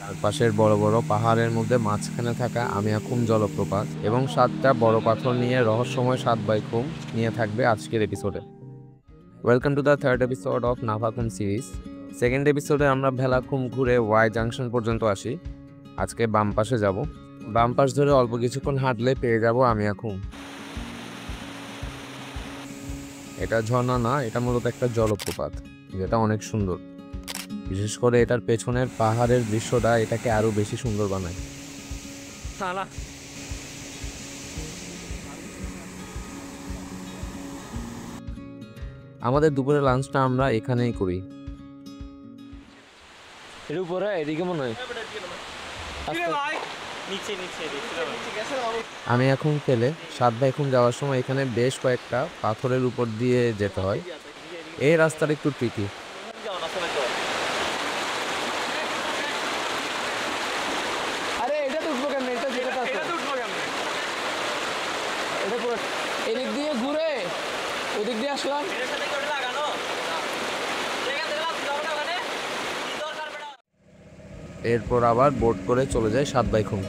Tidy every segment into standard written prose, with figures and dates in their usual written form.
চারপাশের বড় বড় পাহাড়ের মধ্যে মাঝখানে থাকা আমিয়াখুম জলপ্রপাত এবং 7টা বড় পাথর নিয়ে রহস্যময় 7x খুম নিয়ে থাকবে আজকের এপিসোডে। Welcome to the third episode of নাভাকুম সিরিজ। সেকেন্ড এপিসোডে আমরা ভেলাকুম ঘুরে ওয়াই জাংশন পর্যন্ত আসি। আজকে বাম পাশে যাব। বাম পাশ ধরে অল্প কিছুক্ষণ হাঁটলে পেয়ে যাব আমিয়াখুম। এটা ঝর্ণা না, এটা মূলত একটা জলপ্রপাত যেটা অনেক সুন্দর। বিশেষ করে এটার পেছনের পাহাড়ের দৃশ্যটা এটাকে আরো বেশি সুন্দর বানায়। আমাদের দুপুরের লাঞ্চটা আমরা এখানেই করি। এর উপরে এদিকে মনে হয় আমি এখন পেলে 7x খুম যাওয়ার সময় এখানে বেশ কয়েকটা পাথরের উপর দিয়ে যেতে হয়। এই রাস্তাটা একটু ট্রিকি। আরে এটা তো উঠবো কেন, এটা যেটা আছে এটা পুরো এদিক দিয়ে ঘুরে ওদিক দিয়ে আসলাম। এরপর আবার বোট করে চলে যায় 7x খুম।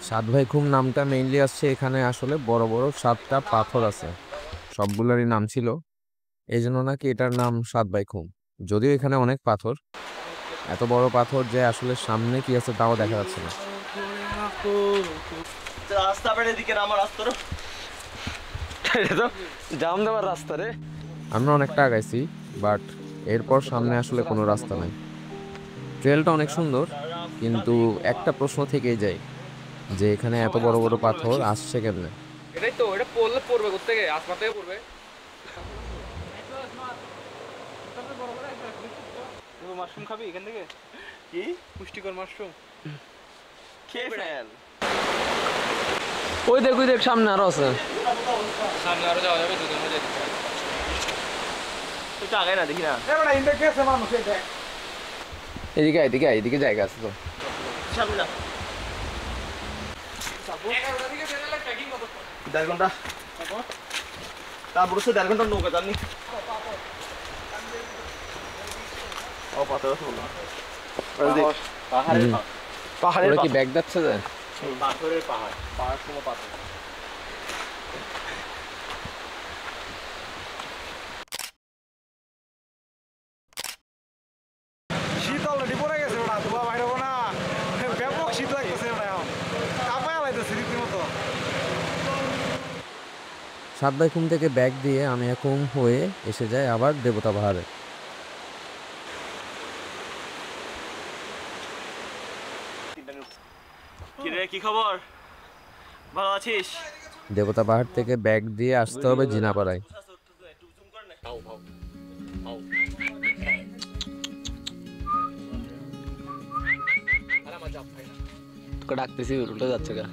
সাত ভাই খুম নামটা মেইনলি আসছে এখানে আসলে বড় বড় 7টা পাথর আছে, সবগুলোরই নাম ছিল, এই জন্য নাকি এটার নাম 7x খুম। যদিও এখানে অনেক পাথর, এত বড় পাথর যে আসলে সামনে কি আছে তাও দেখা যাচ্ছে না। জাম দেওয়ার রাস্তা রে। আমরা অনেকটা আগাইছি, বাট এরপর সামনে আসলে কোনো রাস্তা নাই। ট্রেলটা অনেক সুন্দর, কিন্তু একটা প্রশ্ন থেকেই যায় যে এখানে এত বড় বড় পাথর আসছে কেমনে। এটাই তো, এটা পড়বে কোত্থেকে? আসমান থেকে পড়বে। মাশরুম খাবি এখান থেকে? কি পুষ্টিকর মাশরুম খেয়ে ফেল। ওই দেখ সামনে আরো আছে, সামনে আরো যাওয়া যাবে, দুধের মধ্যে একটু আগে না দেখি না। এদিকে জায়গা আছে তো। সামনে না 1.5 ঘন্টা, তারপর 1.5 ঘন্টা নৌকা জানি। ও পাথর পাহাড়ের কি ব্যাগ যাচ্ছে যে পাথরের পাহাড় সময় পাথর। শীত অলরেডি পড়ে গেছে, ওটা ধোয়া বাইরে হবো না, ব্যাপক শীত লাগতেছে, কাঁপায় লাইতেছে রীতিমতো। 7x খুম থেকে ব্যাগ দিয়ে আমিয়াখুম হয়ে এসে যায় আবার দেবতা পাহাড়ে। কি খবর, ভালো আছিস? দেবতা পাহাড় থেকে ব্যাগ দিয়ে আসতে হবে জিনাপাড়ায়। ডাকতেছি উল্টো যাচ্ছে গা।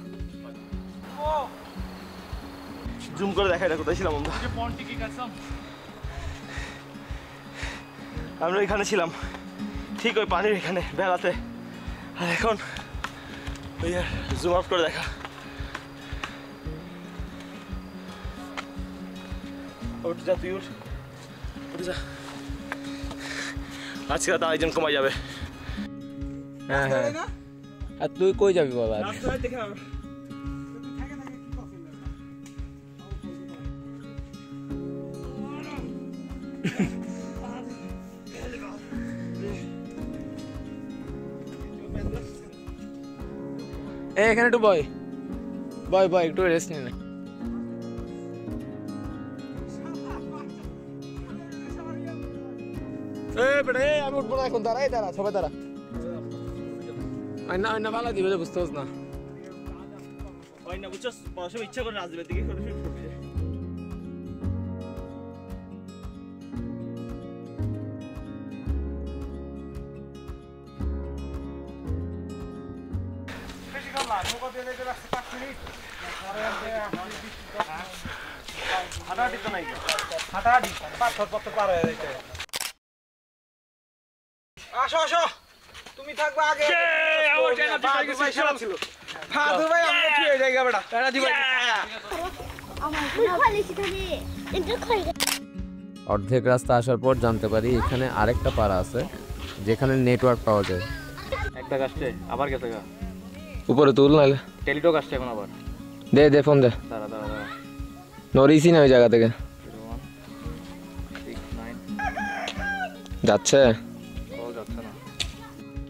জুম করে দেখাই না কোথায় ছিলাম আমরা। আমরা এখানে ছিলাম, ঠিক ওই পানির এখানে বেড়াতে, আর এখন ওই জুম আউট করে দেখা। উঠ যা, তুই উঠ যা, আজকে রাতে আরেকজন কমাই যাবে। হ্যাঁ হ্যাঁ, আর তুই কই যাবি বাবা? এখানে একটু বয় একটু রেস্ট নিয়ে নে। আমি উঠবো না এখন, দাঁড়া সবাই দাঁড়া। আয়না ভালো দিবে, বুঝতে পারছ না? ইচ্ছা করে নাচবে দিকে হাঁটাহাঁটি তো নাই হাঁটাহাঁটি পাথর পাথর পার হয়ে যাইতে। আসো আসো, তুমি থাকবে আগে। আমার জায়গা দিতে গেছে, খেলা ছিল। ফাদু ভাই আমরা ঠিক হয়ে যাইগা বেটা। রাজি ভাই অর্ধেক রাস্তা আসার পর জানতে পারি এখানে আরেকটা পাড়া আছে যেখানে নেটওয়ার্ক পাওয়া যায়। একটা গাছতে আবার গেছে গা। উপরে তুল নাহলে টেলিটক আসছে এখন আবার। দে দে ফোন দে, দাঁড়া দাঁড়া দাঁড়া। নরিসই না ওই জায়গা থেকে 0169 যাচ্ছে। কল যাচ্ছে না।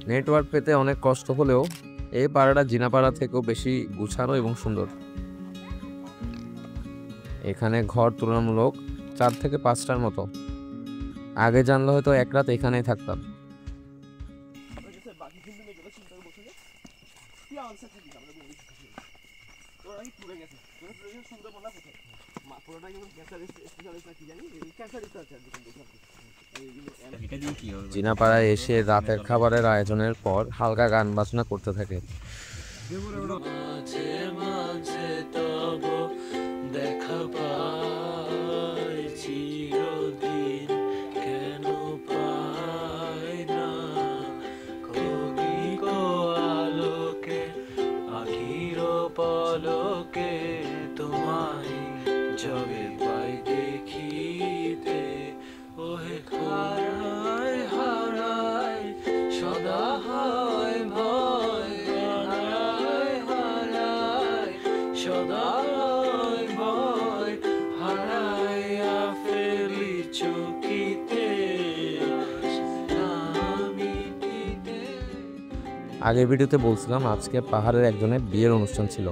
নেটওয়ার্ক পেতে অনেক কষ্ট হলেও এই পাড়াটা জিনাপাড়া থেকেও বেশি গুছানো এবং সুন্দর। এখানে ঘর তুলনামূলক 4 থেকে 5টার মতো। আগে জানলে হয়তো এক রাত এখানেই থাকতাম। জিনাপাড়ায় এসে রাতের খাবারের আয়োজনের পর হালকা গান বাজনা করতে থাকে। মাঝে মাঝে তব দেখা পাই, চিরদিন কেন পাই না, কগিক আলোকে আখির পলকে তোমায় জবে পাই দেখিতে, ওহে হারায় হারায় সদা হয় ভয়, হারায় হারায় সদা হয় ভয়, হারাইয়া ফেলি চকিতে নামিতে। আগের ভিডিওতে বলছিলাম আজকে পাহাড়ের একজনের বিয়ের অনুষ্ঠান ছিল,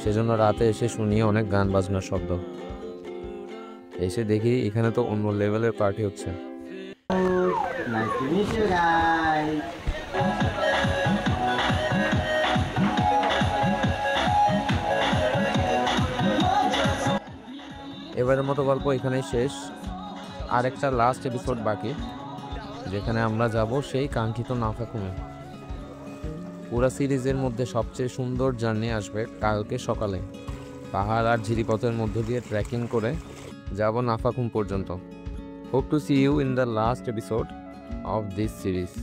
সেজন্য রাতে এসে শুনি অনেক গান বাজনার শব্দ। এসে দেখি এখানে তো অন্য লেভেলের পার্টি হচ্ছে। এবারের মতো গল্প এখানেই শেষ। আর একটা লাস্ট এপিসোড বাকি, যেখানে আমরা যাব সেই কাঙ্ক্ষিত নাফাখুমে। পুরা সিরিজের মধ্যে সবচেয়ে সুন্দর জার্নি আসবে কালকে সকালে। পাহাড় আর ঝিরিপথের মধ্য দিয়ে ট্রেকিং করে যাব নাফাখুম পর্যন্ত। Hope to see you in the last episode of this series.